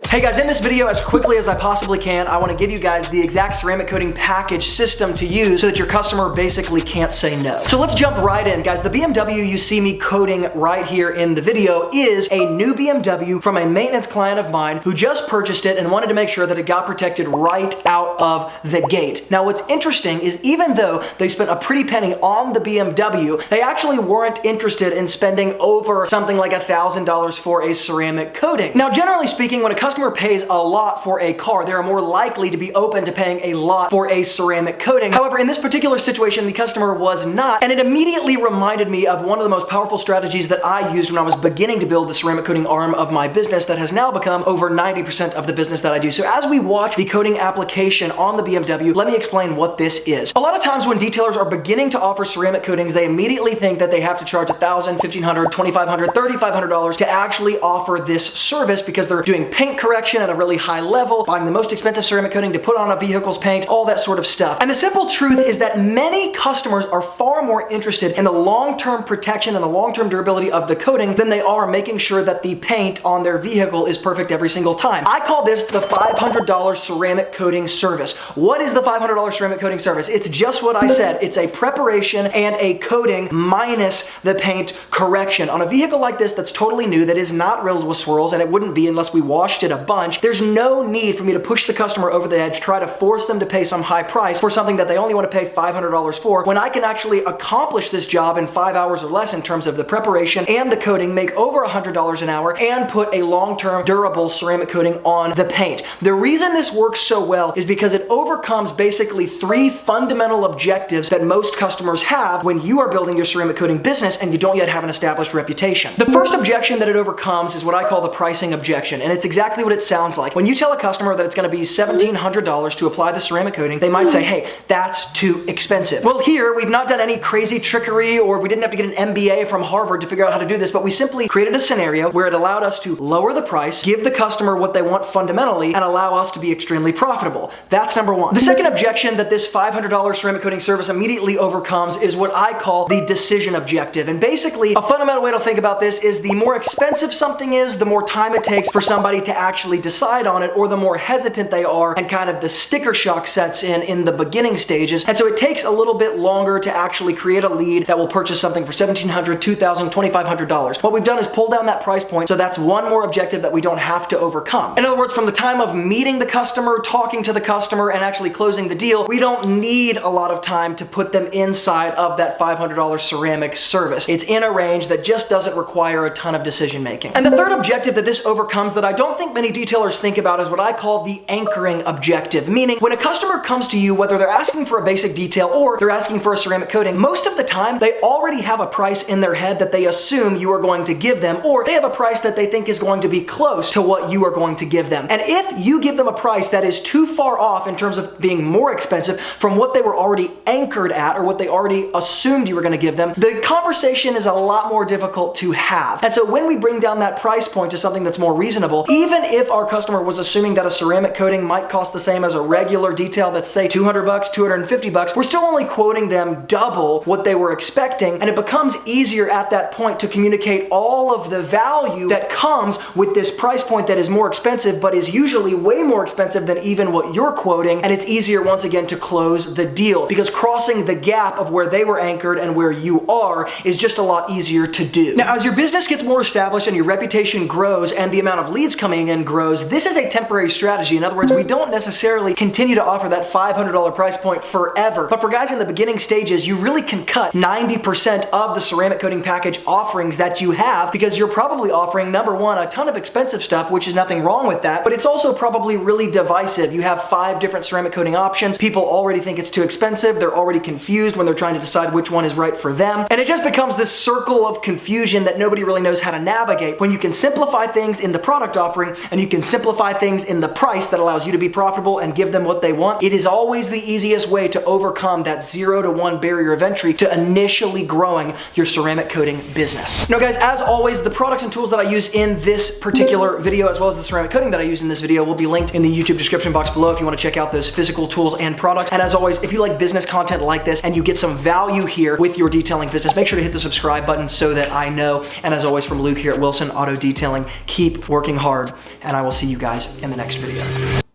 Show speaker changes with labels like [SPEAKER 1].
[SPEAKER 1] Hey guys, in this video, as quickly as I possibly can, I want to give you guys the exact ceramic coating package system to use so that your customer basically can't say no. So let's jump right in, guys. The BMW you see me coating right here in the video is a new BMW from a maintenance client of mine who just purchased it and wanted to make sure that it got protected right out of the gate. Now what's interesting is even though they spent a pretty penny on the BMW, they actually weren't interested in spending over something like $1,000 for a ceramic coating. Now generally speaking, when a customer pays a lot for a car, they are more likely to be open to paying a lot for a ceramic coating. However, in this particular situation, the customer was not, and it immediately reminded me of one of the most powerful strategies that I used when I was beginning to build the ceramic coating arm of my business that has now become over 90% of the business that I do. So as we watch the coating application on the BMW, let me explain what this is. A lot of times when detailers are beginning to offer ceramic coatings, they immediately think that they have to charge $1,000, $1,500, $2,500, $3,500 to actually offer this service because they're doing paint correction at a really high level, buying the most expensive ceramic coating to put on a vehicle's paint, all that sort of stuff. And the simple truth is that many customers are far more interested in the long-term protection and the long-term durability of the coating than they are making sure that the paint on their vehicle is perfect every single time. I call this the $500 ceramic coating service. What is the $500 ceramic coating service? It's just what I said. It's a preparation and a coating minus the paint correction. On a vehicle like this that's totally new, that is not riddled with swirls, and it wouldn't be unless we washed it a bunch, there's no need for me to push the customer over the edge, try to force them to pay some high price for something that they only want to pay $500 for, when I can actually accomplish this job in 5 hours or less in terms of the preparation and the coating, make over $100 an hour, and put a long-term durable ceramic coating on the paint. The reason this works so well is because it overcomes basically 3 fundamental objectives that most customers have when you are building your ceramic coating business and you don't yet have an established reputation. The first objection that it overcomes is what I call the pricing objection, and it's exactly what it sounds like. When you tell a customer that it's going to be $1,700 to apply the ceramic coating, they might say, hey, that's too expensive. Well, here, we've not done any crazy trickery, or we didn't have to get an MBA from Harvard to figure out how to do this, but we simply created a scenario where it allowed us to lower the price, give the customer what they want fundamentally, and allow us to be extremely profitable. That's number one. The second objection that this $500 ceramic coating service immediately overcomes is what I call the decision objective. And basically, a fundamental way to think about this is the more expensive something is, the more time it takes for somebody to actually decide on it, or the more hesitant they are, and kind of the sticker shock sets in the beginning stages. And so it takes a little bit longer to actually create a lead that will purchase something for $1,700, $2,000, $2,500. What we've done is pull down that price point, so that's one more objective that we don't have to overcome. In other words, from the time of meeting the customer, talking to the customer, and actually closing the deal, we don't need a lot of time to put them inside of that $500 ceramic service. It's in a range that just doesn't require a ton of decision making. And the third objective that this overcomes that I don't think many detailers think about is what I call the anchoring objective, meaning when a customer comes to you, whether they're asking for a basic detail or they're asking for a ceramic coating, most of the time they already have a price in their head that they assume you are going to give them, or they have a price that they think is going to be close to what you are going to give them. And if you give them a price that is too far off in terms of being more expensive from what they were already anchored at, or what they already assumed you were going to give them, the conversation is a lot more difficult to have. And so when we bring down that price point to something that's more reasonable, even if our customer was assuming that a ceramic coating might cost the same as a regular detail that's say $200, $250, we're still only quoting them double what they were expecting, and it becomes easier at that point to communicate all of the value that comes with this price point that is more expensive, but is usually way more expensive than even what you're quoting, and it's easier once again to close the deal because crossing the gap of where they were anchored and where you are is just a lot easier to do. Now, as your business gets more established and your reputation grows and the amount of leads coming in grows, this is a temporary strategy. In other words, we don't necessarily continue to offer that $500 price point forever. But for guys in the beginning stages, you really can cut 90% of the ceramic coating package offerings that you have, because you're probably offering, number one, a ton of expensive stuff, which is nothing wrong with that, but it's also probably really divisive. You have 5 different ceramic coating options. People already think it's too expensive. They're already confused when they're trying to decide which one is right for them. And it just becomes this circle of confusion that nobody really knows how to navigate. When you can simplify things in the product offering and you can simplify things in the price that allows you to be profitable and give them what they want, it is always the easiest way to overcome that 0 to 1 barrier of entry to initially growing your ceramic coating business. Now guys, as always, the products and tools that I use in this particular video, as well as the ceramic coating that I use in this video, will be linked in the YouTube description box below if you want to check out those physical tools and products. And as always, if you like business content like this and you get some value here with your detailing business, make sure to hit the subscribe button so that I know. And as always, from Luke here at Wilson Auto Detailing, keep working hard. and I will see you guys in the next video.